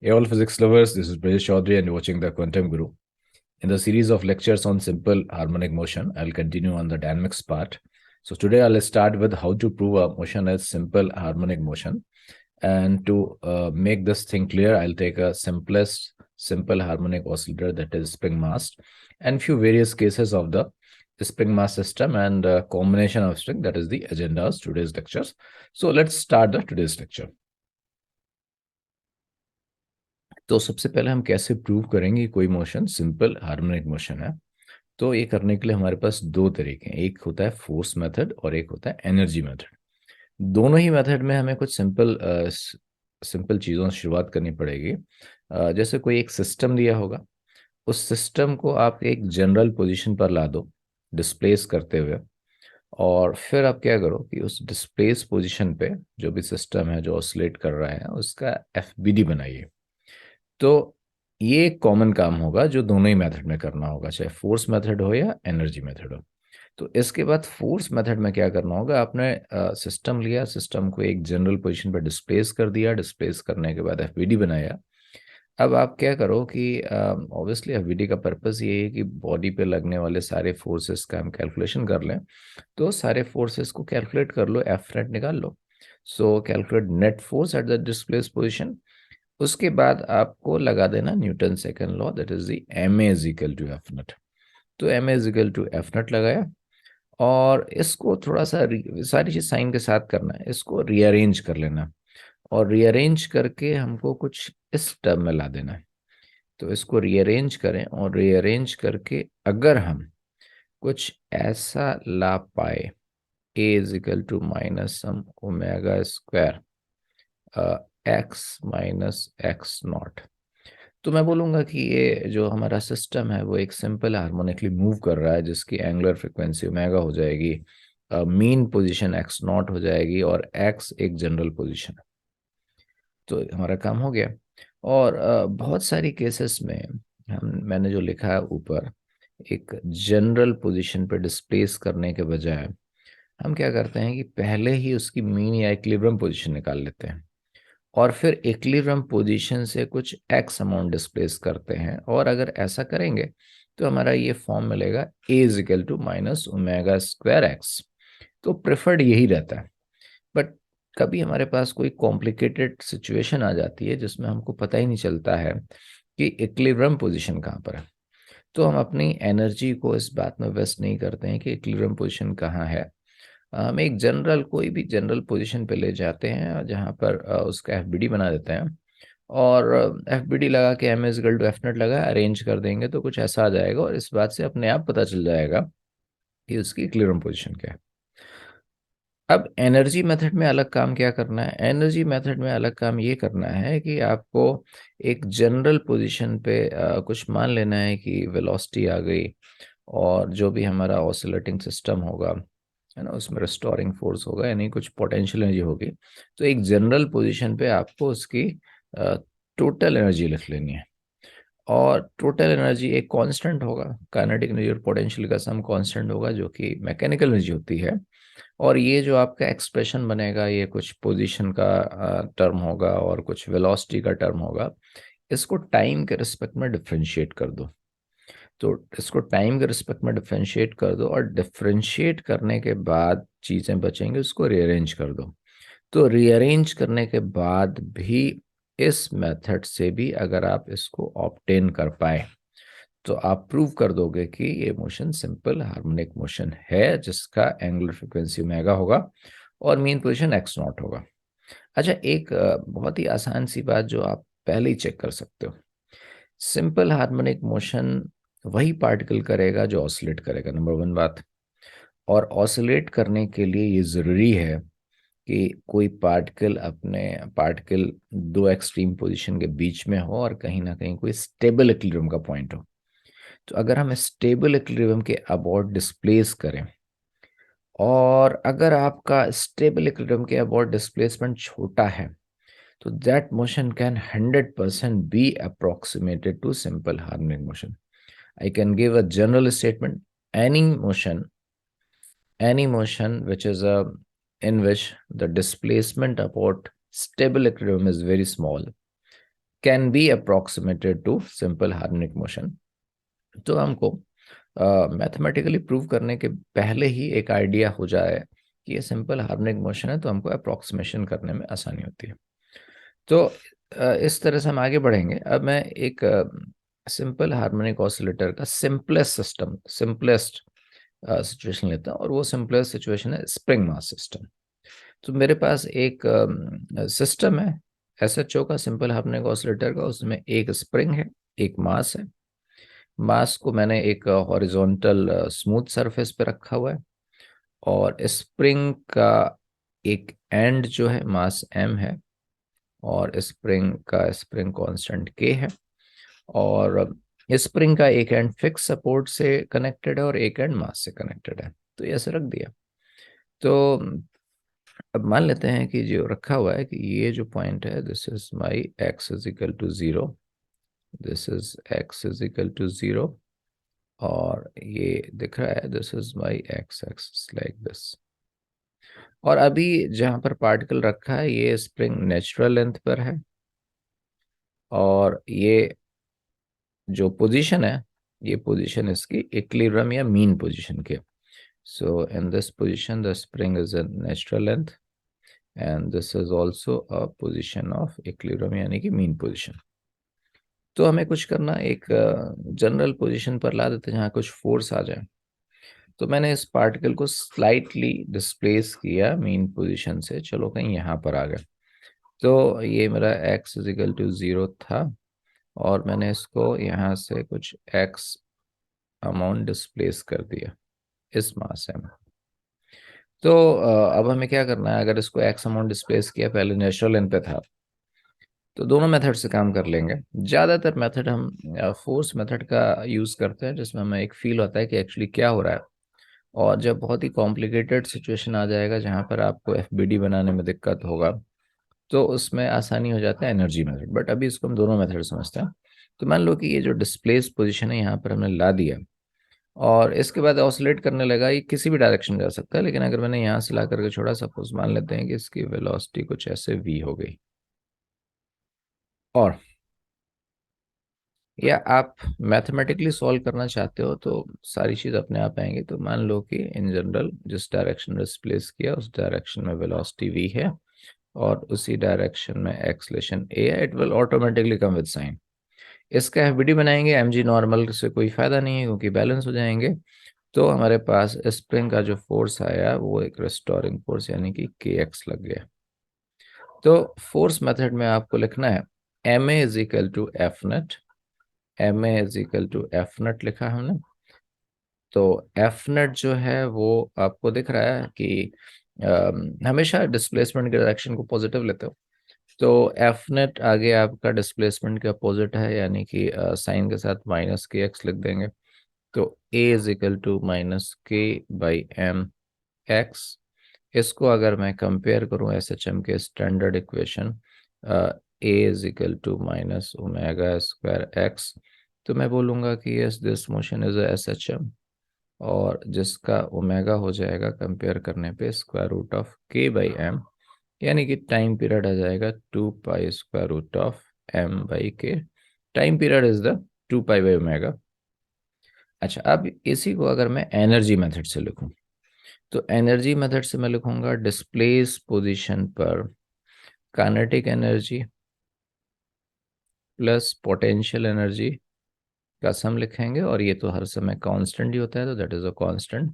Hey all physics lovers, this is Brajesh Chaudhary and you're watching the Quantum Guru. In the series of lectures on simple harmonic motion, I'll continue on the dynamics part. So today I'll start with how to prove a motion as simple harmonic motion. And to make this thing clear, I'll take a simplest simple harmonic oscillator, that is spring mass, and few various cases of the spring mass system and combination of string, that is the agenda of today's lectures. So let's start the today's lecture. तो सबसे पहले हम कैसे prove करेंगे कि कोई motion simple harmonic motion है। तो ये करने के लिए हमारे पास दो तरीके हैं, एक होता है फोर्स मेथड और एक होता है एनर्जी मेथड। दोनों ही मेथड में हमें कुछ सिंपल चीज़ों से शुरुआत करनी पड़ेगी। जैसे कोई एक सिस्टम दिया होगा, उस सिस्टम को आप एक जनरल पोजीशन पर ला दो डिस्प्लेस करते हुए, और फिर आप क्या करो कि उस डिस्प्लेस पोजीशन पे जो भी सिस्टम है जो ऑसिलेट कर रहा है उसका एफबीडी बनाइए। तो ये एक कॉमन काम होगा जो दोनों ही मेथड में करना होगा, चाहे फोर्स मेथड हो या एनर्जी मेथड हो। तो इसके बाद फोर्स मेथड में क्या करना होगा, आपने सिस्टम लिया, सिस्टम को एक जनरल पोजीशन पर डिस्प्लेस कर दिया, डिस्प्लेस करने के बाद एफबीडी बनाया। अब आप क्या करो कि ऑब्वियसली एफबीडी का पर्पस ये है कि बॉडी पे लगने वाले सारे फोर्सेस का हम कैलकुलेशन कर लें। तो सारे फोर्सेस को कैलकुलेट कर लो, एफ नेट निकाल लो। So calculate net force at the displace position. उसके बाद आपको लगा देना Newton second law, that is the M A is equal to F net. तो M A is equal to F net लगाया, और इसको थोड़ा सा सारी चीज साइन के साथ करना है, इसको रीअरेंज कर लेना, और रीअरेंज करके हमको कुछ इस टर्म में ला देना है। तो इसको रीअरेंज करें, और रीअरेंज करके अगर हम कुछ ऐसा ला पाए, A is equal to minus some omega square x minus x not, तो मैं बोलूँगा कि ये जो हमारा सिस्टम है वो एक सिंपल हार्मोनिकली मूव कर रहा है, जिसकी एंगुलर फ्रिक्वेंसी ओमेगा हो जाएगी, मीन पोजीशन एक्स नॉट हो जाएगी, और एक्स एक जनरल पोजीशन है। तो हमारा काम हो गया। और बहुत सारी केसेस में मैंने जो लिखा है ऊपर, एक जनरल पोजीशन पे डिस्प्लेस करने के बजाय हम क्या करते हैं कि पहले ही उसकी मीन या इक्विलिब्रियम पोजीशन निकाल लेते हैं, और फिर इक्विलिब्रियम पोजीशन से कुछ एक्स अमाउंट डिस्प्लेस करते हैं। और अगर ऐसा करेंगे तो हमारा ये फॉर्म मिलेगा, A is equal to minus omega square x. तो प्रेफर्ड यही रहता है। बट कभी हमारे पास कोई कॉम्प्लिकेटेड सिचुएशन आ जाती है जिसमें हमको पता ही नहीं चलता है कि इक्विलिब्रियम पोजीशन कहाँ पर है। तो हम अपनी एनर्जी को इस बात में वेस्ट नहीं करते हैं कि इक्विलिब्रियम पोजीशन कहाँ है। हम एक जनरल कोई भी जनरल पोजीशन पे ले जाते हैं जहाँ पर उसका एफबीडी बना देते हैं, और एफबीडी लगा के M is equal to F net लगा अरेंज कर देंगे तो कुछ ऐसा आ जाएगा, और इस बात से अपने आप पता चल जाएगा कि उसकी इक्विलिब्रियम पोजीशन क्या है। अब एनर्जी मेथड में अलग काम क्या करना है, एनर्जी मेथड में अलग काम ये करना है कि आपको एक जनरल पोजीशन पे कुछ मान लेना है कि वेलोसिटी आ गई, और जो भी हमारा ऑसिलेटिंग सिस्टम होगा है ना, उसमें रिस्टोरिंग फोर्स होगा, यानी कुछ पोटेंशियल एनर्जी होगी। तो एक जनरल पोजीशन पे आपको उसकी टोटल एनर्जी लिख लेनी है, और टोटल एनर्जी एक कांस्टेंट होगा, काइनेटिक एनर्जी और पोटेंशियल का सम कांस्टेंट होगा जो कि मैकेनिकल एनर्जी होती है। और ये जो आपका एक्सप्रेशन बनेगा ये कुछ पोजीशन का टर्म होगा और कुछ वेलोसिटी का टर्म होगा। इसको टाइम के रिस्पेक्ट में डिफ्रेंशिएट कर दो। तो इसको टाइम के रिस्पेक्ट में डिफ्रेंशिएट कर दो, और डिफ्रेंशिएट करने के बाद चीज़ें बचेंगी उसको रीअरेंज कर दो। तो रीअरेंज करने के बाद भी इस मेथड से भी अगर आप इसको ऑब्टेन कर पाए तो आप प्रूव कर दोगे कि ये मोशन सिंपल हार्मोनिक मोशन है, जिसका एंगुलर फ्रिक्वेंसी ओमेगा होगा और मीन पोजीशन एक्स नॉट होगा। अच्छा, एक बहुत ही आसान सी बात जो आप पहले ही चेक कर सकते हो, सिंपल हार्मोनिक मोशन वही पार्टिकल करेगा जो ऑसिलेट करेगा, नंबर वन बात। और ऑसिलेट करने के लिए ये ज़रूरी है कि कोई पार्टिकल दो एक्सट्रीम पोजीशन के बीच में हो, और कहीं ना कहीं कोई स्टेबल इक्विलिब्रियम का पॉइंट हो। तो अगर हम स्टेबल इक्विलिब्रियम के अबाउट डिस्प्लेस करें, और अगर आपका स्टेबल इक्विलिब्रियम के अबाउट डिस्प्लेसमेंट छोटा है, तो that motion can 100% be approximated to simple harmonic motion. I can give a general statement. Any motion, any motion which is in which the displacement about stable equilibrium is very small, can be approximated to simple harmonic motion. तो हमको mathematically prove करने के पहले ही एक idea हो जाए कि ये सिंपल हार्मोनिक मोशन है, तो हमको अप्रोक्सीमेशन करने में आसानी होती है। तो इस तरह से हम आगे बढ़ेंगे। अब मैं एक सिंपल हार्मोनिक ऑसिलेटर का सिंपलेस्ट सिचुएशन लेता हूँ, और वो सिंपलेस्ट सिचुएशन है स्प्रिंग मास सिस्टम। तो मेरे पास एक सिस्टम है एसएचओ का, सिंपल हार्मोनिक ऑसिलेटर का। उसमें एक स्प्रिंग है, एक मास है। मास को मैंने एक हॉरिजॉन्टल स्मूथ सरफेस पे रखा हुआ है, और स्प्रिंग का एक एंड जो है मास m है, और स्प्रिंग कांस्टेंट k है, और स्प्रिंग का एक एंड फिक्स सपोर्ट से कनेक्टेड है और एक एंड मास से कनेक्टेड है। तो ये ऐसे रख दिया। तो अब मान लेते हैं कि जो रखा हुआ है कि ये जो पॉइंट है, this is my x is equal to 0, this is x is equal to 0, और ये दिख रहा है this is my x axis like this. और अभी जहां पर पार्टिकल रखा है ये स्प्रिंग नेचुरल लेंथ पर है, और ये जो पोजीशन है, ये पोजीशन इसकी इक्विलिब्रियम या मीन पोजीशन के। So in this position the spring is in natural length, and this is also a position of equilibrium यानी कि मीन पोजीशन। तो हमें कुछ करना, एक जनरल पोजीशन पर ला देते हैं जहाँ कुछ फोर्स आ जाए। तो मैंने इस पार्टिकल को स्लाइटली डिस्प्लेस किया मीन पोजीशन से, चलो कहीं यहाँ पर आ गए। तो ये मेरा x इज इक्वल टू 0 था, और मैंने इसको यहाँ से कुछ x अमाउंट डिस्प्लेस कर दिया इस मास में। तो अब हमें क्या करना है, अगर इसको x अमाउंट डिस्प्लेस किया, पहले नेचुरल लेंथ पे था, तो दोनों मेथड से काम कर लेंगे। ज़्यादातर मेथड हम फोर्स मेथड का यूज़ करते हैं, जिसमें हमें एक फील होता है कि एक्चुअली क्या हो रहा है। और जब बहुत ही कॉम्प्लिकेटेड सिचुएशन आ जाएगा जहाँ पर आपको एफबीडी बनाने में दिक्कत होगा, तो उसमें आसानी हो जाता है एनर्जी मेथड। बट अभी इसको हम दोनों मेथड समझते हैं। तो मान लो कि ये जो डिस्प्लेस पोजीशन है यहाँ पर हमने ला दिया, और इसके बाद ऑसिलेट करने लगा। ये किसी भी डायरेक्शन में जा सकता है, लेकिन अगर मैंने यहाँ से ला करके छोड़ा, सपोज मान लेते हैं कि इसकी वेलोसिटी कुछ ऐसे v हो गई, और या आप मैथमेटिकली सॉल्व करना चाहते हो तो सारी चीज़ अपने आप आएंगी। तो मान लो कि इन जनरल जिस डायरेक्शन में डिस्प्लेस किया उस डायरेक्शन में वेलोसिटी v है, और उसी डायरेक्शन में एक्सलेशन a है, it will automatically come with sign. इसका एफबीडी बनाएंगे, mg नॉर्मल से कोई फायदा नहीं है क्योंकि बैलेंस हो जाएंगे। तो हमारे पास स्प्रिंग का जो फोर्स आया वो एक रेस्टोरिंग फोर्स यानी कि kx लग गया। तो फोर्स मेथड में आपको लिखना है ma is equal to F net, ma is equal to F net लिखा हमने। तो एफ नेट जो है वो आपको दिख रहा है कि हमेशा डिस्प्लेसमेंट के डायरेक्शन को पॉजिटिव लेते हो। तो एफ नेट आगे आपका डिस्प्लेसमेंट के अपोजिट है, यानी कि साइन के साथ माइनस के एक्स लिख देंगे। तो a is equal to minus K by M X. इसको अगर मैं कंपेयर करूं एस एच एम के standard equation, A is equal to minus omega square x, तो मैं बोलूँगा कि yes this motion is S H M, और जिसका ओमेगा हो जाएगा कंपेयर करने पे square root of K by M, यानी कि टाइम पीरियड आ जाएगा 2 pi square root of M by के। Time period is the 2 pi by omega. अच्छा, अब इसी को अगर मैं एनर्जी मेथड से लिखूं, तो एनर्जी मेथड से मैं लिखूंगा डिस्प्लेस पोजीशन पर kinetic energy plus potential energy का सम लिखेंगे, और ये तो हर समय कांस्टेंट ही होता है, तो दैट इज अ कांस्टेंट।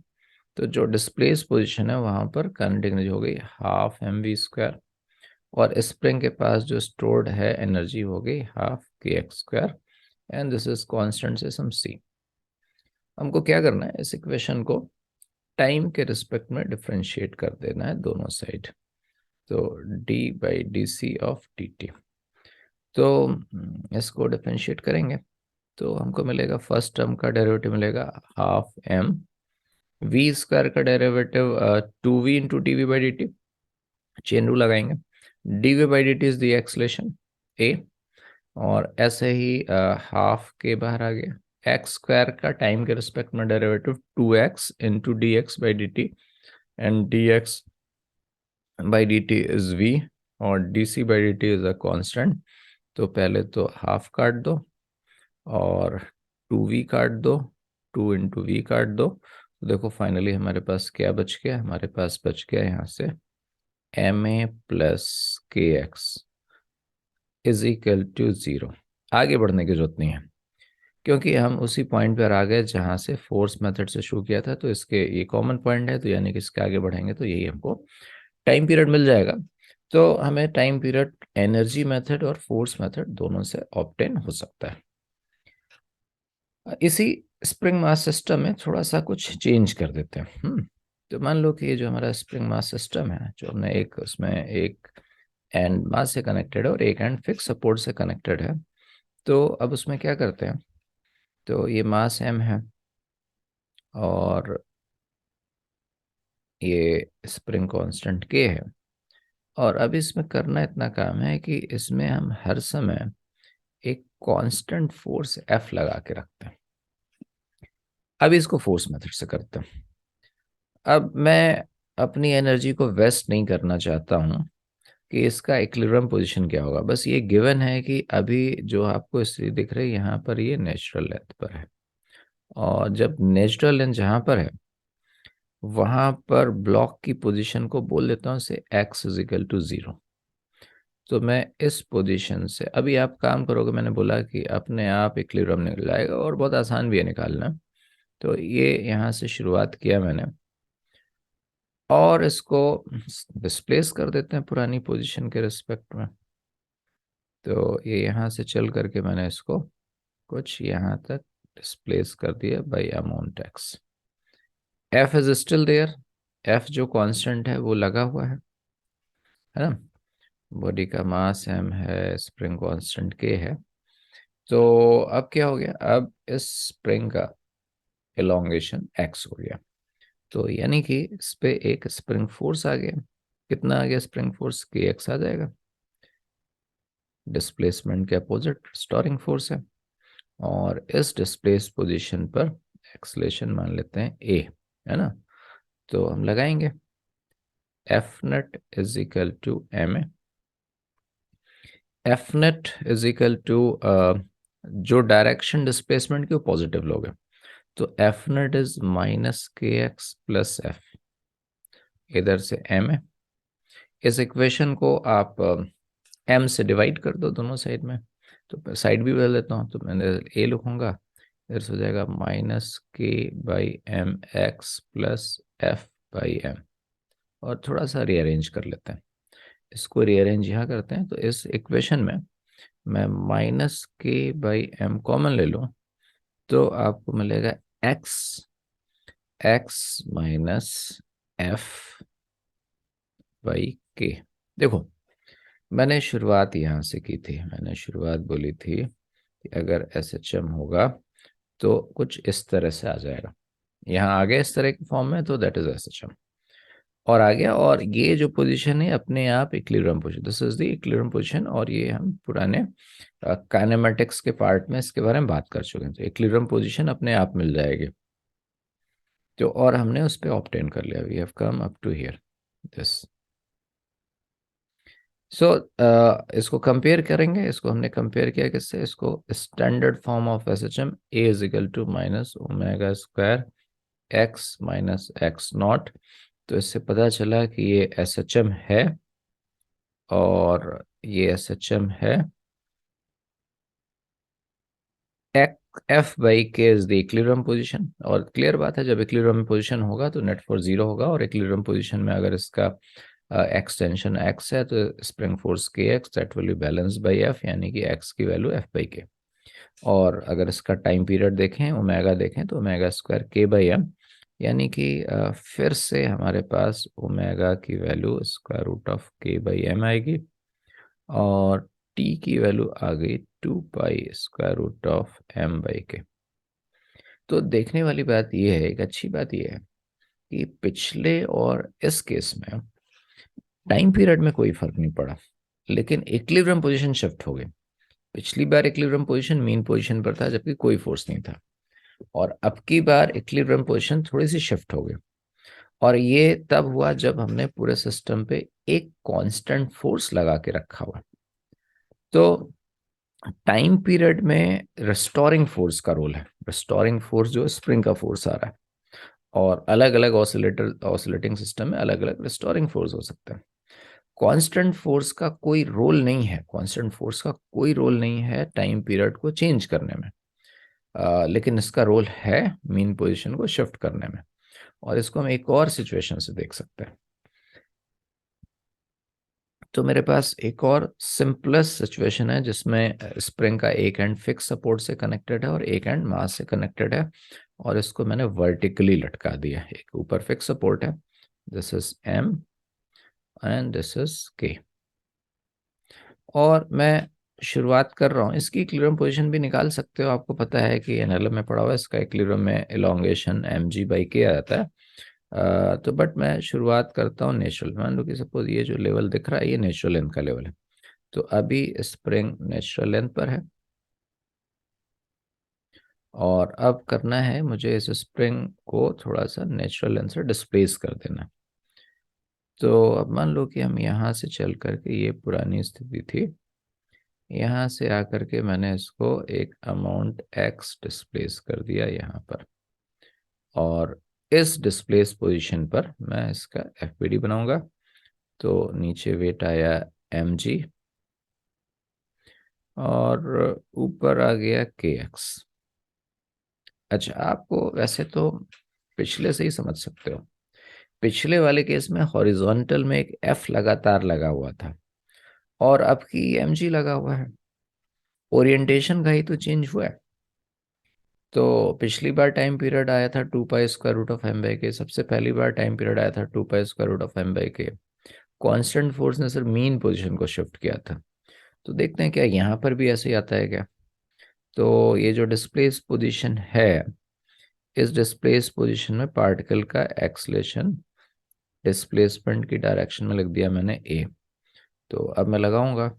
तो जो डिस्प्लेस पोजीशन है वहां पर काइनेटिक एनर्जी हो गई हाफ एम वी स्क्वायर, और स्प्रिंग के पास जो स्टोर्ड है एनर्जी हो गई हाफ के x square, and this is constant से सम सी। हमको क्या करना है, इस इक्वेशन को टाइम के रिस्पेक्ट में डिफरेंशिएट कर देना है दोनों साइड। तो d by d c of d t. तो इसको डिफरेंशिएट करेंगे तो हमको मिलेगा फर्स्ट टर्म का डेरिवेटिव मिलेगा हाफ एम वी स्क्वायर का derivative 2v into d v by D t. Chain rule लगाएंगे, d v by D T is the acceleration a, और ऐसे ही हाफ के बाहर आ गया एक्स स्क्वायर का टाइम के रिस्पेक्ट में derivative 2x into d x by D T, and D x by D T is v, और D C by D T is a constant. तो पहले तो हाफ काट दो और 2v काट दो, 2 × v काट दो, तो देखो फाइनली हमारे पास क्या बच गया, हमारे पास बच गया यहाँ से ma प्लस के एक्स इज इक्वल टू 0। आगे बढ़ने की जरूरत नहीं है क्योंकि हम उसी पॉइंट पर आ गए जहाँ से फोर्स मेथड से शुरू किया था, तो इसके ये कॉमन पॉइंट है, तो यानी कि इसके आगे बढ़ेंगे तो यही हमको टाइम पीरियड मिल जाएगा। तो हमें टाइम पीरियड एनर्जी मेथड और फोर्स मेथड दोनों से ऑब्टेन हो सकता है। इसी स्प्रिंग मास सिस्टम में थोड़ा सा कुछ चेंज कर देते हैं। तो मान लो कि ये जो हमारा स्प्रिंग मास सिस्टम है, जो हमने एक उसमें एक एंड मास से कनेक्टेड है और एक एंड फिक्स सपोर्ट से कनेक्टेड है। तो अब उसमें क्या करते हैं, तो ये मास m है और ये स्प्रिंग कांस्टेंट k है, और अब इसमें करना इतना काम है कि इसमें हम हर समय एक कांस्टेंट फोर्स F लगा के रखते हैं। अब इसको फोर्स मेथड से करते हैं। अब मैं अपनी एनर्जी को वेस्ट नहीं करना चाहता हूँ कि इसका इक्विलिब्रियम पोजीशन क्या होगा। बस ये गिवन है कि अभी जो आपको स्थिति दिख रही है यहाँ पर, ये नेचुरल लेंथ पर है, और जब नेचुरल लेंथ जहाँ पर है वहाँ पर ब्लॉक की पोजीशन को बोल देता हूँ से x इज इक्वल टू 0। तो मैं इस पोजीशन से, अभी आप काम करोगे, मैंने बोला कि अपने आप इक्विलिब्रियम निकल जाएगा और बहुत आसान भी है निकालना। तो ये यहाँ से शुरुआत किया मैंने और इसको डिस्प्लेस कर देते हैं पुरानी पोजीशन के रिस्पेक्ट में। तो ये यहाँ से चल करके मैंने इसको कुछ यहाँ तक डिस्प्लेस कर दिया by amount x। f is still there, f जो कांस्टेंट है वो लगा हुआ है ना। बॉडी का मास m है, स्प्रिंग कांस्टेंट k है। तो अब क्या हो गया, अब इस स्प्रिंग का एलोंगेशन x हो गया, तो यानी कि इस पे एक स्प्रिंग फोर्स आ गया। कितना आ गया स्प्रिंग फोर्स, kx आ जाएगा। डिस्प्लेसमेंट के अपोजिट स्टोरिंग फोर्स है, और इस डिस्प्लेस पोजीशन पर एक्सलेशन मान लेते हैं a, है ना। तो हम लगाएंगे F net is equal to M A. F net is equal to, जो डायरेक्शन डिस्प्लेसमेंट की वो पॉजिटिव लोगे, तो F net is minus K X plus F, इधर से एम ए। इस इक्वेशन को आप एम से डिवाइड कर दो दोनों साइड में, तो साइड भी बदल देता हूँ, तो मैंने ए लिखूंगा, इधर से हो जाएगा minus K by M X plus F by M. और थोड़ा सा रीअरेंज कर लेते हैं, इसको रीअरेंज यहाँ करते हैं, तो इस इक्वेशन में मैं minus K by M common ले लूँ तो आपको मिलेगा x, x minus F by के। देखो मैंने शुरुआत यहाँ से की थी, मैंने शुरुआत बोली थी कि अगर एस एच एम होगा तो कुछ इस तरह से आ जाएगा, यहाँ आ गया इस तरह के फॉर्म में, तो that is S H M और आ गया। और ये जो पोजीशन है अपने आप equilibrium position, this is the equilibrium position, और ये हम पुराने काइनेमेटिक्स के पार्ट में इसके बारे में बात कर चुके हैं। तो इक्विलिब्रियम पोजीशन अपने आप मिल जाएगी, तो और हमने उस पर ऑब्टेन कर लिया, we have come up to here this. So इसको कंपेयर करेंगे, इसको हमने कंपेयर किया किससे, इसको standard form of S H M, A is equal to minus omega square x minus x not. तो इससे पता चला कि ये एस एच एम है और ये एस एच एम है। एफ बाई के इज द इक्विलिब्रियम पोजीशन, और क्लियर बात है जब इक्विलिब्रियम पोजीशन होगा तो नेट फोर्स 0 होगा, और इक्विलिब्रियम पोजीशन में अगर इसका एक्सटेंशन x है तो स्प्रिंग फोर्स के x that will be balance by F, यानी कि x की वैल्यू f बाई के। और अगर इसका टाइम पीरियड देखें, ओमेगा देखें, तो omega square K by M, यानी कि फिर से हमारे पास ओमेगा की value square root of K by M आएगी, और टी की वैल्यू आ गई 2 pi square root of M by K. तो देखने वाली बात यह है, एक अच्छी बात यह है कि पिछले और इस केस में टाइम पीरियड में कोई फर्क नहीं पड़ा, लेकिन इक्विलिब्रियम पोजीशन शिफ्ट हो गई। पिछली बार इक्विलिब्रियम पोजीशन मीन पोजीशन पर था जबकि कोई फोर्स नहीं था, और अब की बार इक्विलिब्रियम पोजीशन थोड़ी सी शिफ्ट हो गई, और ये तब हुआ जब हमने पूरे सिस्टम पे एक कांस्टेंट फोर्स लगा के रखा हुआ। तो टाइम पीरियड में रेस्टोरिंग फोर्स का रोल है। रेस्टोरिंग फोर्स जो स्प्रिंग का फोर्स आ रहा है, और अलग अलग ऑसिलेटिंग सिस्टम में अलग अलग रेस्टोरिंग फोर्स हो सकते हैं। कांस्टेंट फोर्स का कोई रोल नहीं है, कांस्टेंट फोर्स का कोई रोल नहीं है टाइम पीरियड को चेंज करने में। लेकिन इसका रोल है मीन पोजीशन को शिफ्ट करने में। और इसको हम एक और सिचुएशन से देख सकते हैं। तो मेरे पास एक और सिंपलेस्ट सिचुएशन है जिसमें स्प्रिंग का एक एंड फिक्स सपोर्ट से कनेक्टेड है और एक एंड मास से कनेक्टेड है, और इसको मैंने वर्टिकली लटका दिया है। एक ऊपर फिक्स सपोर्ट है, this is M and this is K, और मैं शुरुआत कर रहा हूँ। इसकी इक्विलिब्रियम पोजीशन भी निकाल सकते हो, आपको पता है कि एनएलएम में पढ़ा हुआ है, इसका इक्विलिब्रियम में एलोंगेशन एम जी बाई के आ जाता है। तो बट मैं शुरुआत करता हूँ नेचुरल। मान लो कि सपोज ये जो लेवल दिख रहा है ये नेचुरल लेंथ का लेवल है, तो अभी स्प्रिंग नेचुरल लेंथ पर है, और अब करना है मुझे इस स्प्रिंग को थोड़ा सा नेचुरल लेंथ से डिस्प्लेस कर देना। तो अब मान लो कि हम यहाँ से चल करके, ये पुरानी स्थिति थी, यहाँ से आकर के मैंने इसको एक अमाउंट एक्स डिस्प्लेस कर दिया यहाँ पर, और इस डिस्प्लेस पोजीशन पर मैं इसका एफ पी डी बनाऊंगा। तो नीचे वेट आया एम जी, और ऊपर आ गया के एक्स। अच्छा, आपको वैसे तो पिछले से ही समझ सकते हो, पिछले वाले केस में हॉरिजॉन्टल में एक एफ लगातार लगा हुआ था, और अब की एम जी लगा हुआ है। ओरिएंटेशन का ही तो चेंज हुआ है। तो पिछली बार टाइम पीरियड आया था 2 pi square root of M by K, सबसे पहली बार टाइम पीरियड आया था 2 pi square root of M by K. Constant force ने सिर्फ मीन पोजीशन को शिफ्ट किया था। तो देखते हैं क्या यहाँ पर भी ऐसे ही आता है क्या। तो ये जो डिस्प्लेस पोजीशन है, इस डिस्प्लेस पोजीशन में पार्टिकल का एक्सलेशन डिस्प्लेसमेंट की डायरेक्शन में लिख दिया मैंने ए। तो अब मैं लगाऊंगा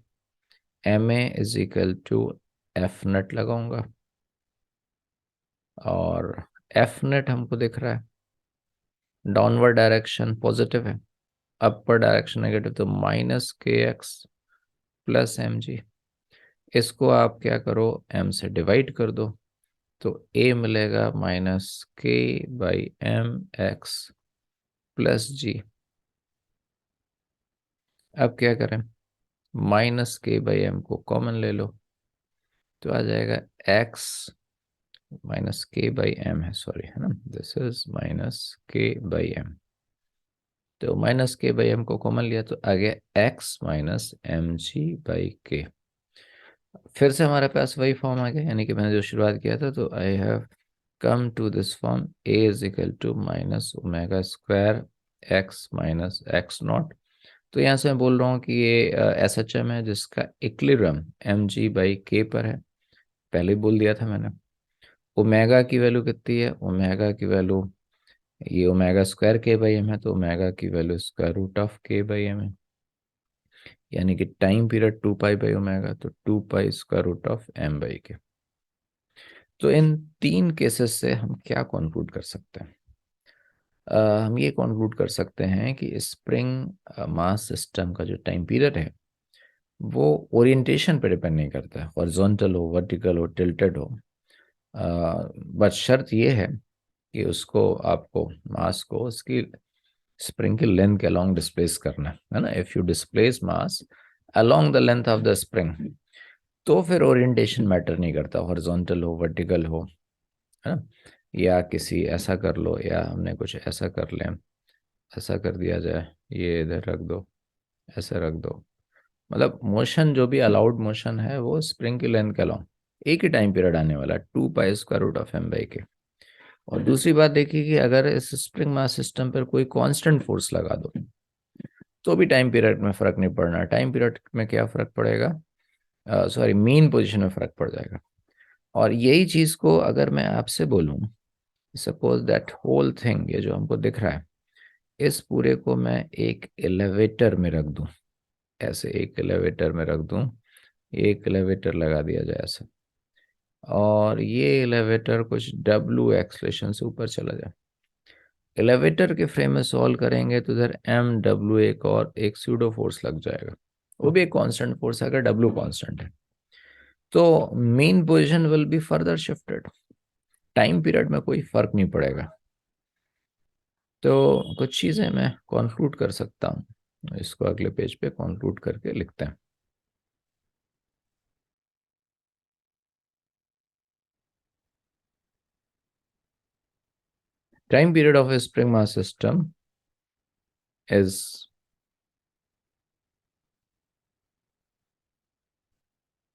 M A is equal to F net लगाऊंगा, और एफ नेट हमको दिख रहा है डाउनवर्ड डायरेक्शन पॉजिटिव है, अपर डायरेक्शन नेगेटिव, तो minus K X plus M G. इसको आप क्या करो, एम से डिवाइड कर दो, तो ए मिलेगा minus K by M X plus जी। अब क्या करें, माइनस के बाई एम को कॉमन ले लो, तो आ जाएगा X minus K by M है, सॉरी है ना, this is minus K by M. तो माइनस के बाई एम को कॉमन लिया तो आ गया X minus M G by K. फिर से हमारे पास वही फॉर्म आ गया, यानी कि मैंने जो शुरुआत किया था, तो I have come to this form A is equal to minus omega square x minus x not. तो यहाँ से मैं बोल रहा हूँ कि ये एस एच एम है जिसका इक्विलिब्रियम एम जी बाई के पर है, पहले ही बोल दिया था मैंने। ओमेगा की वैल्यू कितनी है, ओमेगा की वैल्यू, ये omega square K by M है, तो ओमेगा की value square root of K by M है, यानी कि time period 2 pi by omega, तो 2 pi square root of M by K. तो इन तीन केसेस से हम क्या कंक्लूड कर सकते हैं, हम ये कंक्लूड कर सकते हैं कि स्प्रिंग मास सिस्टम का जो टाइम पीरियड है वो ओरिएंटेशन पे डिपेंड नहीं करता है, हॉरिजॉन्टल हो, वर्टिकल हो, टिल्टेड हो। बस शर्त ये है कि उसको, आपको मास को उसकी स्प्रिंग की लेंथ के अलोंग डिस्प्लेस करना है ना। If you displace mass along the length of the spring, तो फिर ओरिएंटेशन मैटर नहीं करता, हॉरिजॉन्टल हो, वर्टिकल हो, है ना, या किसी ऐसा कर लो, या हमने कुछ ऐसा कर लें, ऐसा कर दिया जाए, ये इधर रख दो, ऐसे रख दो। मतलब मोशन जो भी अलाउड मोशन है वो स्प्रिंग की लेंथ के अलोंग एक ही टाइम पीरियड आने वाला, 2 pi square root of M by K. और दूसरी बात देखिए कि अगर इस स्प्रिंग मास सिस्टम पर कोई कांस्टेंट फोर्स लगा दो तो भी टाइम पीरियड में फर्क नहीं पड़ना। टाइम पीरियड में क्या फर्क पड़ेगा, सॉरी मीन पोजीशन में फर्क पड़ जाएगा। और यही चीज को अगर मैं आपसे बोलूं, सपोज दैट होल थिंग, ये जो हमको दिख रहा है, इस पूरे को मैं एक एलिवेटर में रख दूं, ऐसे एक एलिवेटर में रख दूं, एक एलिवेटर लगा दिया जाए ऐसे, और ये एलिवेटर कुछ डब्ल्यू एक्सलेशन से ऊपर चला जाए, एलिवेटर के फ्रेम में सॉल्व करेंगे तो इधर एम डब्ल्यू एक और एक स्यूडो फोर्स लग जाएगा, वो भी एक कांस्टेंट फोर्स है अगर डब्ल्यू कांस्टेंट है। तो main position will be further shifted, time period में कोई फर्क नहीं पड़ेगा। तो कुछ चीजें मैं कंक्लूड कर सकता हूँ, इसको अगले पेज पे कंक्लूड करके लिखते हैं। Time period of a spring mass system is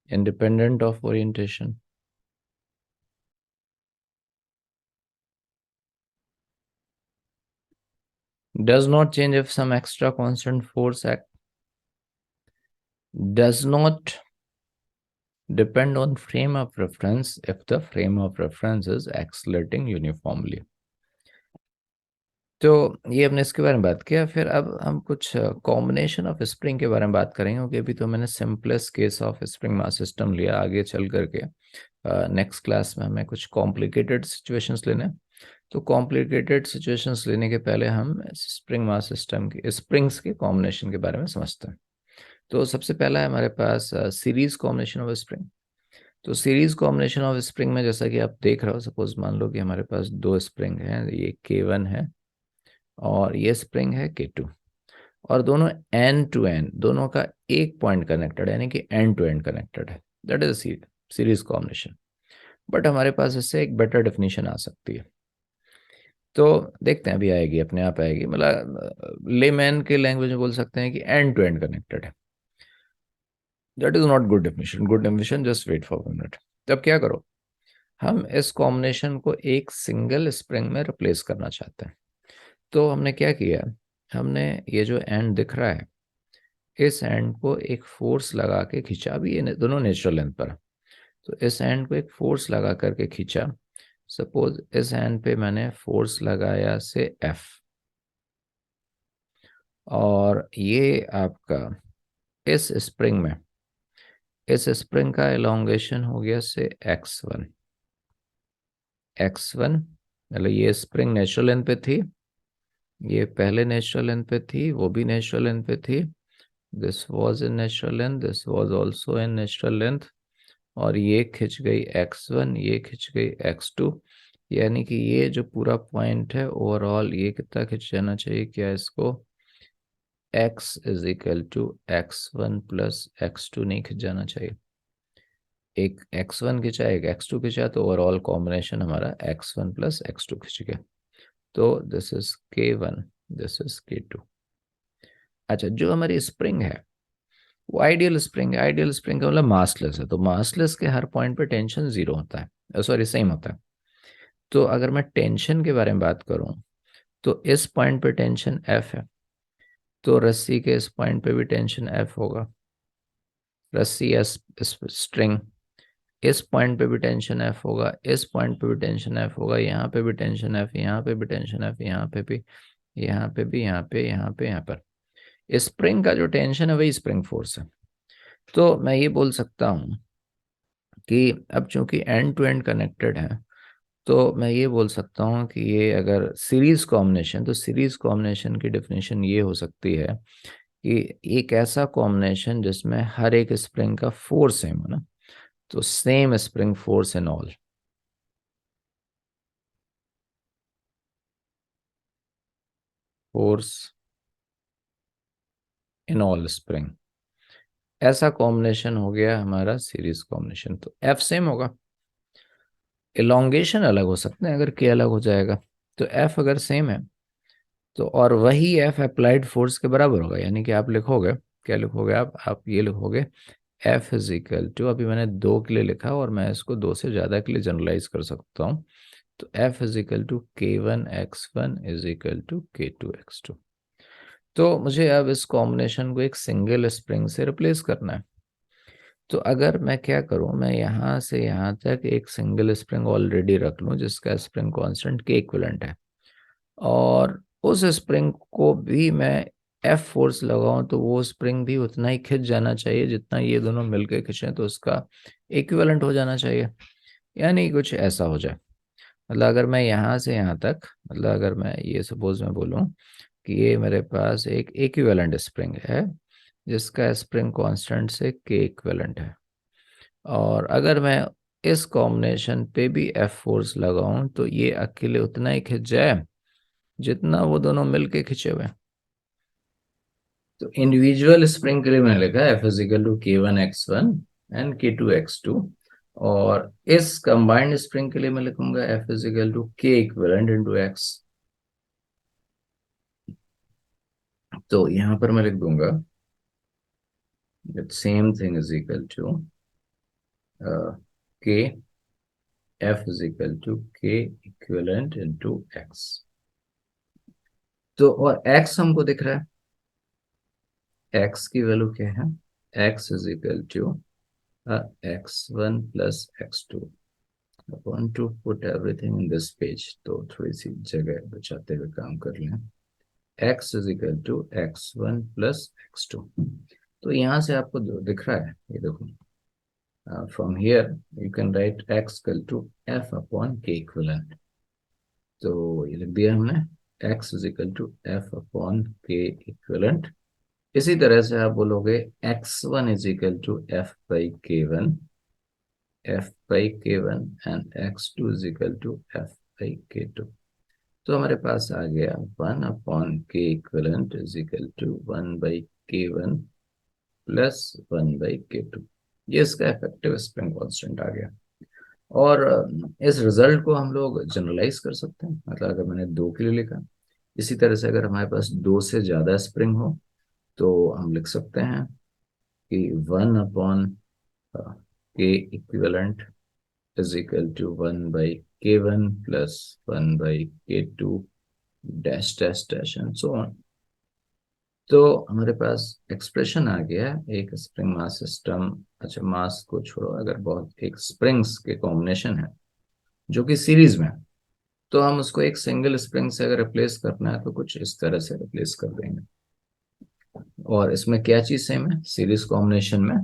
independent of orientation, does not change if some extra constant force act, does not depend on frame of reference if the frame of reference is accelerating uniformly। तो ये हमने इसके बारे में बात किया। फिर अब हम कुछ कॉम्बिनेशन ऑफ स्प्रिंग के बारे में बात करेंगे, क्योंकि अभी तो मैंने simplest case of spring mass system लिया। आगे चल करके नेक्स्ट क्लास में हमें कुछ कॉम्प्लिकेटेड सिचुएशंस लेने हैं। तो कॉम्प्लिकेटेड सिचुएशंस लेने के पहले हम स्प्रिंग मास सिस्टम के स्प्रिंग्स के कॉम्बिनेशन के बारे में समझते हैं। तो सबसे पहला है हमारे पास सीरीज कॉम्बिनेशन ऑफ स्प्रिंग। तो सीरीज कॉम्बिनेशन ऑफ स्प्रिंग में जैसा कि आप देख रहे हो, सपोज मान लो कि हमारे पास दो स्प्रिंग हैं, ये K1 है और ये स्प्रिंग है K2, और दोनों एंड टू एंड, दोनों का एक पॉइंट कनेक्टेड है, यानी कि एंड टू एंड कनेक्टेड है। That is series combination. But हमारे पास इससे एक बेटर डेफिनेशन आ सकती है। तो देखते हैं, अभी आएगी, अपने आप आएगी। मतलब लेमैन के लैंग्वेज में बोल सकते हैं कि एंड टू एंड कनेक्टेड है। That is not good definition. Good definition, just wait for minute. तब क्या करो, हम इस कॉम्बिनेशन को एक सिंगल स्प्रिंग में रिप्लेस करना चाहते हैं। तो हमने क्या किया, हमने ये जो एंड दिख रहा है, इस एंड को एक फोर्स लगा के खींचा। अभी ये दोनों नेचुरल लेंथ पर, तो इस एंड को एक फोर्स लगा करके खींचा। सपोज इस एंड पे मैंने फोर्स लगाया से F, और ये आपका इस स्प्रिंग में, इस स्प्रिंग का एलोंगेशन हो गया से x1। x1 मतलब ये स्प्रिंग नेचुरल लेंथ पे थी, ये पहले नेचुरल लेंथ पे थी, वो भी नेचुरल लेंथ पे थी। This was in natural length, this was also in natural length, और ये खिंच गई x1, ये खिंच गई x2। यानी कि ये जो पूरा पॉइंट है ओवरऑल, ये कितना खिंच जाना चाहिए, क्या इसको x is equal to x1 plus x2 नहीं खिंच जाना चाहिए। एक x1 खिंचा, एक x2 खिंचा, तो ओवरऑल कॉम्बिनेशन हमारा x1 प्लस x2 खिंच गया। तो this is K1, this is K2। अच्छा, जो हमारी स्प्रिंग है वो आइडियल स्प्रिंग है। आइडियल स्प्रिंग का मतलब मासलेस है। तो मासलेस के हर पॉइंट पे टेंशन जीरो होता है, सॉरी सेम होता है। तो अगर मैं टेंशन के बारे में बात करूं, तो इस पॉइंट पे टेंशन F है, तो रस्सी के इस पॉइंट पे भी टेंशन F होगा। रस्सी या स्ट्रिंग, इस पॉइंट पे भी टेंशन F होगा, इस पॉइंट पे भी टेंशन F होगा, यहाँ पे भी टेंशन F, यहाँ पे भी टेंशन F, यहाँ पे भी, यहाँ पे भी, यहाँ पे, यहाँ पे, यहाँ पर। स्प्रिंग का जो टेंशन है वही स्प्रिंग फोर्स है। तो मैं ये बोल सकता हूँ कि अब चूंकि एंड टू एंड कनेक्टेड है, तो मैं ये बोल सकता हूँ कि ये अगर सीरीज कॉम्बिनेशन, तो सीरीज कॉम्बिनेशन की डेफिनेशन ये हो सकती है कि एक ऐसा कॉम्बिनेशन जिसमें हर एक स्प्रिंग का फोर्स सेम हो ना, तो same spring force in all, force in all spring, ऐसा कॉम्बिनेशन हो गया हमारा सीरीज कॉम्बिनेशन। तो एफ सेम होगा, इलोंगेशन अलग हो सकते हैं अगर के अलग हो जाएगा। तो एफ अगर सेम है, तो और वही एफ अप्लाइड फोर्स के बराबर होगा। यानी कि आप लिखोगे, क्या लिखोगे आप ये लिखोगे एफ इज इक्वल टू, अभी मैंने दो के लिए लिखा और मैं इसको दो से ज़्यादा के लिए जनरलाइज कर सकता हूँ। तो F is equal to K1 x1 is equal to K2 x2। तो मुझे अब इस कॉम्बिनेशन को एक सिंगल स्प्रिंग से रिप्लेस करना है। तो अगर मैं क्या करूं, मैं यहाँ से यहाँ तक एक सिंगल स्प्रिंग ऑलरेडी रख लूं जिसका स्प्रिंग कांस्टेंट के इक्विवेलेंट है, और उस स्प्रिंग को भी मैं एफ फोर्स लगाऊं, तो वो स्प्रिंग भी उतना ही खिंच जाना चाहिए जितना ये दोनों मिलकर खिंचे, तो उसका इक्विवेलेंट हो जाना चाहिए। यानी कुछ ऐसा हो जाए, मतलब अगर मैं यहाँ से यहाँ तक, मतलब अगर मैं ये सपोज मैं बोलूँ कि ये मेरे पास एक इक्विवेलेंट स्प्रिंग है जिसका स्प्रिंग कांस्टेंट से के इक्विवेलेंट है, और अगर मैं इस कॉम्बिनेशन पे भी एफ फोर्स लगाऊं तो ये अकेले उतना ही खिंच जाए जितना वो दोनों मिलके खिंचे हुए हैं। तो इंडिविजुअल स्प्रिंग के लिए मैंने लिखा F is equal to K1 x1 and K2 x2। और इस कंबाइंड स्प्रिंग के लिए मैं लिखूंगा F is equal to K equivalent into x. तो यहां पर मैं लिख दूंगा that same thing is equal to K F is equal to K equivalent into X। तो और X हमको दिख रहा है, X की वैल्यू क्या है, X is equal to x1 plus x2। I want to put everything in this page, तो थोड़ी सी जगह बचाते हुए काम कर लें। X is equal to x1 plus x2। तो यहां से आपको दिख रहा है, ये देखो, from here you can write x equal to f upon k equivalent। तो ये लिख दिया हमने, x is equal to f upon k equivalent। इसी तरह से आप बोलोगे x1 is equal to f by k1, f by k1 and x2 is equal to f by k2। तो हमारे पास आ गया 1 upon k equivalent is equal to 1 by k1 plus 1 by k2। ये इसका इफेक्टिव स्प्रिंग कांस्टेंट आ गया। और इस result को हम लोग जनरलाइज कर सकते हैं, मतलब अगर मैंने 2 के लिए लिखा, इसी तरह से अगर हमारे पास 2 से ज्यादा स्प्रिंग हो तो हम लिख सकते हैं कि 1 upon K equivalent is equal to 1 by K1 plus 1 by K2 dash dash dash and so on. तो हमारे पास एक्सप्रेशन आ गया एक स्प्रिंग मास सिस्टम। अच्छा, मास को छोड़ो, अगर बहुत एक स्प्रिंग्स के कॉम्बिनेशन है जो कि सीरीज में है, तो हम उसको एक सिंगल स्प्रिंग से अगर रिप्लेस करना है तो कुछ इस तरह से रिप्लेस कर देंगे। और इसमें क्या चीज सेम है, सीरीज कॉम्बिनेशन में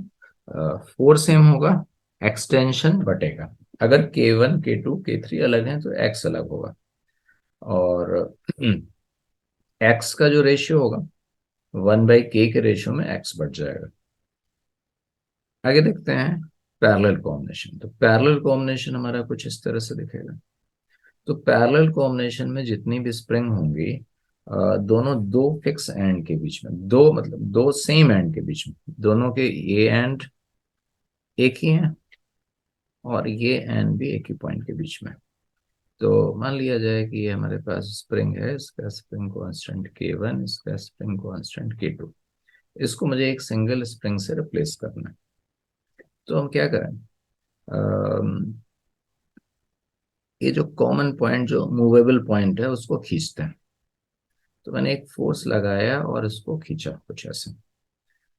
फोर सेम होगा, एक्सटेंशन बटेगा। अगर K1 K2 K3 अलग है तो X अलग होगा। और X का जो रेशियो होगा 1/K के रेशियो में X बढ़ जाएगा। आगे देखते हैं पैरेलल कॉम्बिनेशन। तो पैरेलल कॉम्बिनेशन हमारा कुछ इस तरह से दिखेगा। तो पैरेलल कॉम्बिनेशन में जितनी भी स्प्रिंग होंगी, दोनों दो फिक्स एंड के बीच में, दो मतलब दो सेम एंड के बीच में, दोनों के ये एंड एक ही है और ये एंड भी एक ही पॉइंट के बीच में। तो मान लिया जाए कि ये हमारे पास स्प्रिंग है, इसका स्प्रिंग कांस्टेंट K1, इसका स्प्रिंग कांस्टेंट K2। इसको मुझे एक सिंगल स्प्रिंग से रिप्लेस करना है। तो हम क्या करें, ये जो कॉमन पॉइंट, जो मूवेबल पॉइंट है, उसको खींचते हैं। तो मैंने एक फोर्स लगाया और इसको खींचा कुछ ऐसे।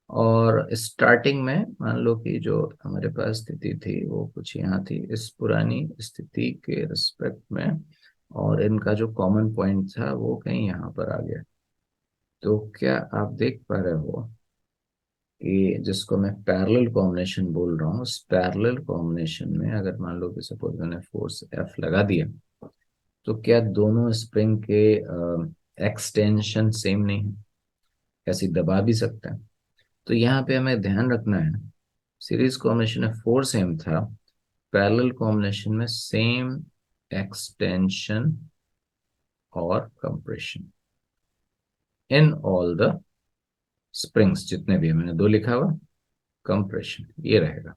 और स्टार्टिंग में मान लो कि जो हमारे पास स्थिति थी वो कुछ यहाँ थी, इस पुरानी स्थिति के रिस्पेक्ट में, और इनका जो कॉमन पॉइंट था वो कहीं यहाँ पर आ गया। तो क्या आप देख पा रहे हो कि जिसको मैं पैरेलल कॉम्बिनेशन बोल रहा हूँ, उस पैरेलल कॉम्बिनेशन में अगर मान लो कि सपोज मैंने फोर्स F लगा दिया, तो क्या दोनों स्प्रिंग के एक्सटेंशन सेम नहीं है, ऐसे दबा भी सकते हैं। तो यहाँ पे हमें ध्यान रखना है, सीरीज कॉम्बिनेशन में फोर सेम था, पैरेलल कॉम्बिनेशन में सेम एक्सटेंशन और compression in all the springs, जितने भी मैंने 2 लिखा हुआ, कंप्रेशन ये रहेगा।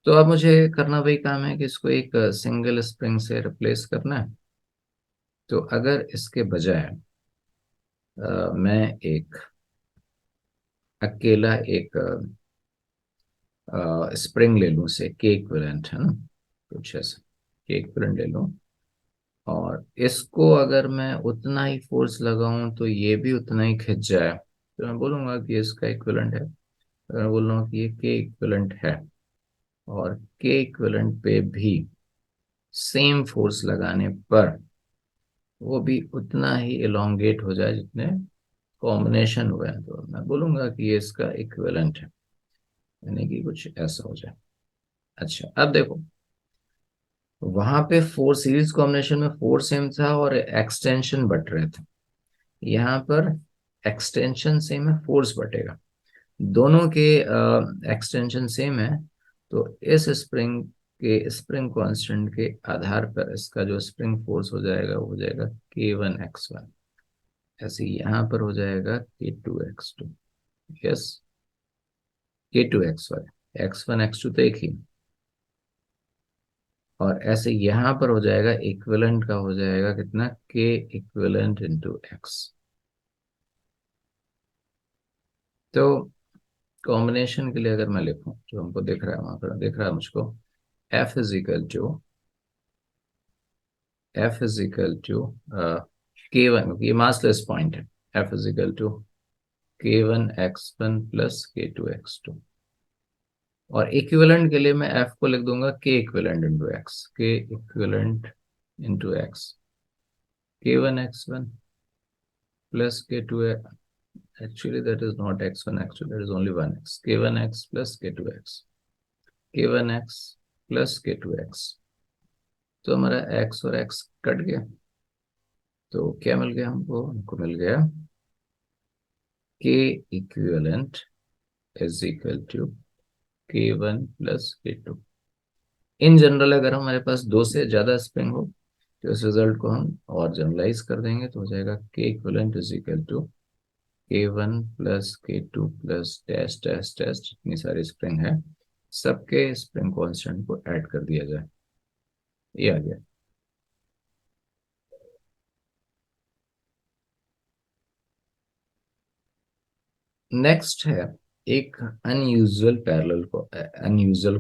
तो अब मुझे करना वही काम है कि इसको एक सिंगल स्प्रिंग से रिप्लेस करना है। तो अगर इसके बजाय मैं एक अकेला एक स्प्रिंग ले लूं, से के इक्विवेलेंट है ना, कुछ ऐसा के इक्विवेलेंट ले लूं, और इसको अगर मैं उतना ही फोर्स लगाऊं तो ये भी उतना ही खिंच जाए, तो मैं बोलूंगा कि इसका इक्विवेलेंट है। अगर मैं बोल रहा हूँ कि ये के इक्विवेलेंट है और के इक्विवेलेंट पे भी सेम फोर्स लगाने पर वो भी उतना ही एलोंगेट हो जाए जितने कॉम्बिनेशन हुए हैं, तो मैं बोलूंगा कि ये इसका इक्विवेलेंट है, यानी कि कुछ ऐसा हो जाए। अच्छा, अब देखो, वहां पे फोर सीरीज कॉम्बिनेशन में फोर सेम था और एक्सटेंशन बट रहे थे, यहाँ पर एक्सटेंशन सेम है, फोर्स बटेगा। दोनों के एक्सटेंशन सेम है, तो इस स्प्रिंग के स्प्रिंग कांस्टेंट के आधार पर इसका जो स्प्रिंग फोर्स हो जाएगा वो हो जाएगा K1x1। ऐसे यहाँ पर हो जाएगा K2x2। Yes, K2x1, x1 x2 तो एक ही। और ऐसे यहाँ पर हो जाएगा इक्विवेलेंट का हो जाएगा कितना, K=x। तो कॉम्बिनेशन के लिए अगर मैं लिखूं जो हमको दिख रहा है वहां पर दिख रहा है मुझको, F is equal to K1, ये मासलेस पॉइंट है। F is equal to K1x1 + K2x2। और इक्विवेलेंट के लिए मैं F को लिख दूंगा K=x, K=x, K1x1 + K2, actually that is not x1 x2, that is only 1x, K1x + K2x, K1x + K2x। तो हमारा x और x कट गया, तो क्या मिल गया हमको, मिल गया K=K1 + K2। इन जनरल अगर हमारे पास दो से ज्यादा स्प्रिंग हो तो इस रिजल्ट को हम और जनरलाइज कर देंगे, तो हो जाएगा K=K1 + K2 + dash dash dash, जितनी सारी स्प्रिंग है सबके स्प्रिंग कांस्टेंट को ऐड कर दिया जाए। ये आ गया। नेक्स्ट है एक अनयूजुअल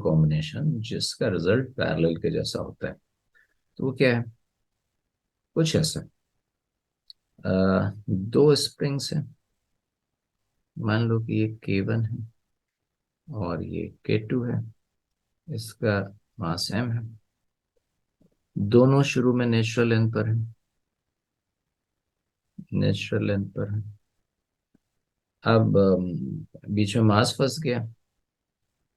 कॉम्बिनेशन जिसका रिजल्ट पैरेलल के जैसा होता है। तो वो क्या है, कुछ ऐसा, दो स्प्रिंग्स है, मान लो कि ये K1 है और ये K2 है, इसका मास m है, दोनों शुरू में नेचुरल लेंथ पर है, नेचुरल लेंथ पर है। अब बीच में मास फंस गया।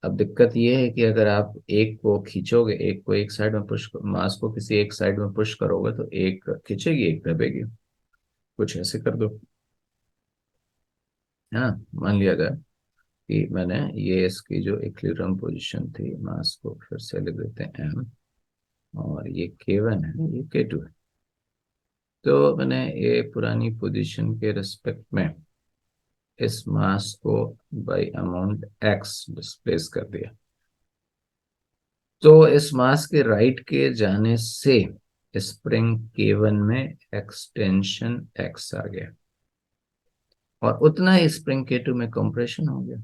अब दिक्कत ये है कि अगर आप एक को खींचोगे, एक को एक साइड में पुश, मास को किसी एक साइड में पुश करोगे तो एक खींचेगी एक दबेगी। कुछ ऐसे कर दो, है ना। मान लिया जाए कि मैंने ये इसकी जो इक्विलिब्रियम पोजीशन थी, मास को फिर से लिख देते हैं m, और ये K1 है, ये K2 है। तो मैंने ये पुरानी पोजीशन के रिस्पेक्ट में इस मास को बाय अमाउंट x डिस्प्लेस कर दिया। तो इस मास के राइट के जाने से स्प्रिंग K1 में एक्सटेंशन x आ गया, और उतना ही स्प्रिंग K2 में कंप्रेशन हो गया,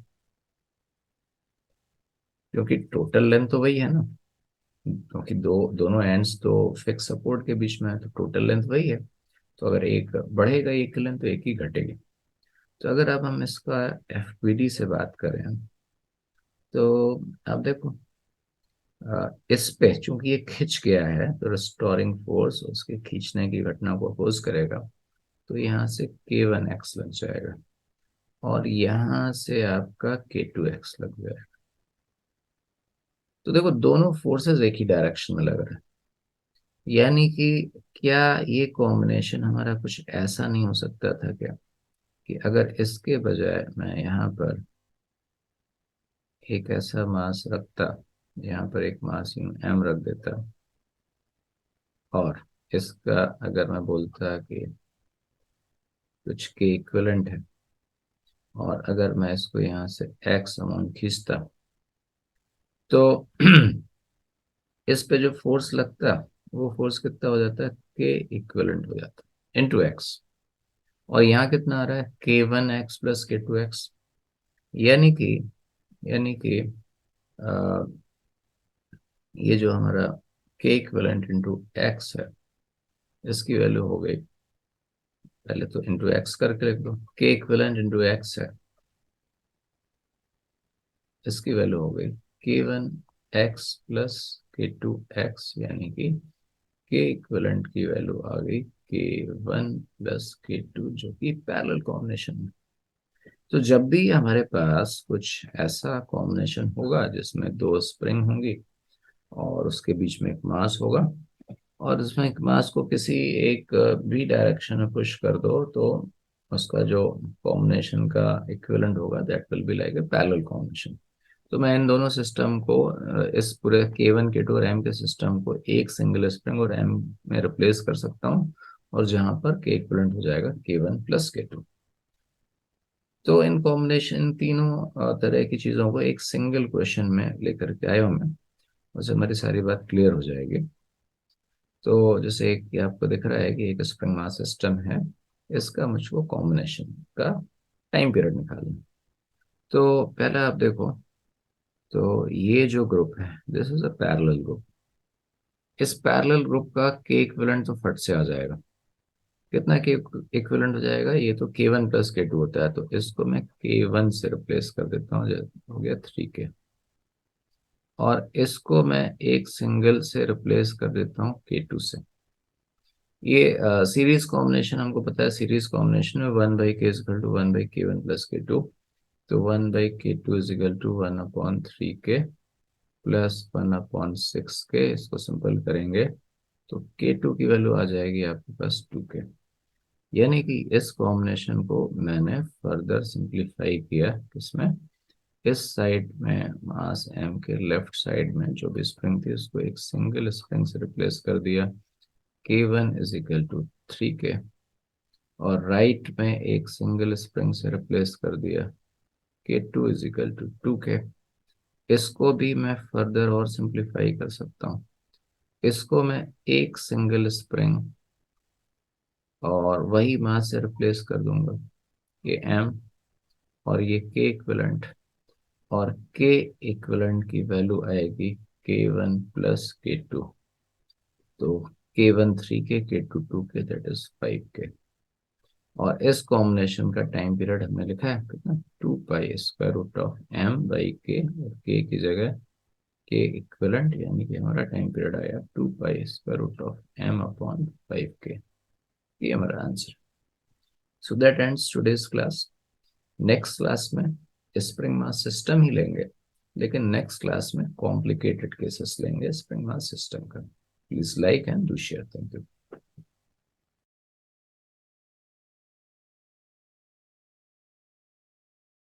क्योंकि टोटल लेंथ तो वही है ना, क्योंकि दोनों एंड्स तो फिक्स सपोर्ट के बीच में है, तो टोटल लेंथ वही है। तो अगर एक बढ़ेगा एक की लेंथ तो एक ही घटेगी। तो अगर अब हम इसका FBD से बात करें तो आप देखो, इस पे चूंकि ये खिंच गया है तो रिस्टोरिंग फोर्स उसके खींचने की घटना को अपोज करेगा, तो यहाँ से K1x लग जाएगा और यहाँ से आपका K2x लग जाएगा। तो देखो दोनों फोर्सेस एक ही डायरेक्शन में लग रहे हैं, यानी कि क्या ये कॉम्बिनेशन हमारा कुछ ऐसा नहीं हो सकता था क्या, कि अगर इसके बजाय मैं यहाँ पर एक ऐसा मास रखता, यहाँ पर एक मास यूं m रख देता, और इसका अगर मैं बोलता कि कुछ के इक्विवेलेंट है, और अगर मैं इसको यहाँ से x अमाउंट खींचता, तो इस पे जो फोर्स लगता वो फोर्स कितना हो जाता है, के इक्विवेलेंट हो जाता है इनटू x। और यहाँ कितना आ रहा है, K1x + K2x, यानी कि अ, ये जो हमारा के इक्विवेलेंट इंटू एक्स है, इसकी वैल्यू हो गई, पहले तो इंटू एक्स करके लिख दो, के इक्विवेलेंट इंटू एक्स है, इसकी वैल्यू हो गई K1x + K2x, यानी कि के इक्विवेलेंट की वैल्यू आ गई K1 + K2, जो कि पैरेलल कॉम्बिनेशन है। तो जब भी हमारे पास कुछ ऐसा कॉम्बिनेशन होगा जिसमें दो स्प्रिंग होंगी और उसके बीच में एक मास होगा, और इसमें एक मास को किसी एक भी डायरेक्शन में पुश कर दो, तो उसका जो कॉम्बिनेशन का इक्विवेलेंट होगा that will be like a parallel combination. तो मैं इन दोनों सिस्टम को इस पूरे K1 K2 और M के सिस्टम को एक सिंगल स्प्रिंग और M में रिप्लेस कर सकता हूँ, और जहां पर K इक्विवेलेंट हो जाएगा K1 प्लस K2। तो इन कॉम्बिनेशन तीनों तरह की चीजों को एक सिंगल क्वेश्चन में लेकर के आया हूं मैं, उससे हमारी सारी बात क्लियर हो जाएगी। तो जैसे एक ये आपको दिख रहा है कि एक स्प्रिंग मास सिस्टम है, इसका मुझको कॉम्बिनेशन का टाइम पीरियड निकालना है। तो पहले आप देखो, तो ये जो ग्रुप है this is a parallel group. इस पैरेलल ग्रुप का के इक्विवेलेंट तो फट से आ जाएगा। कितना के इक्विवेलेंट हो जाएगा, ये तो K1 प्लस K2 होता है, तो इसको मैं K1 से रिप्लेस कर देता हूँ, हो गया 3K। और इसको मैं एक सिंगल से रिप्लेस कर देता हूँ K2 से। ये सीरीज कॉम्बिनेशन हमको पता है, सीरीज कॉम्बिनेशन में 1/k is equal to 1/K1 plus K2। तो 1/K2 is equal to 1/3K plus 1/6K। इसको सिंपल करेंगे तो K2 की वैल्यू आ जाएगी आपके पास 2K। यानी कि इस कॉम्बिनेशन को मैंने फर्दर सिंप्लीफाई किया, किसमें, इस साइड में मास M के लेफ्ट साइड में जो भी स्प्रिंग थी उसको एक सिंगल स्प्रिंग से रिप्लेस कर दिया, K1 is equal to 3K। और राइट में एक सिंगल स्प्रिंग से रिप्लेस कर दिया, K2 is equal to 2K। इसको भी मैं फर्दर और सिंप्लीफाई कर सकता हूँ। इसको मैं एक सिंगल स्प्रिंग और वही मास से रिप्लेस कर दूंगा, ये M और ये K इक्विवेलेंट। और K इक्विवेलेंट की वैल्यू आएगी K1 प्लस K2। तो K1 3K, K2 2K, that is 5K। और इस कॉम्बिनेशन का टाइम पीरियड हमने लिखा है कितना, 2 pi square root of M by K, और K की जगह K इक्विवेलेंट, यानी कि हमारा टाइम पीरियड आया 2 pi square root of M/5K। ये हमारा answer. So that ends today's class. Next class में स्प्रिंग मास सिस्टम ही लेंगे, लेकिन नेक्स्ट क्लास में कॉम्प्लिकेटेड केसेस लेंगे स्प्रिंग मास सिस्टम का। Please like and do share. Thank you.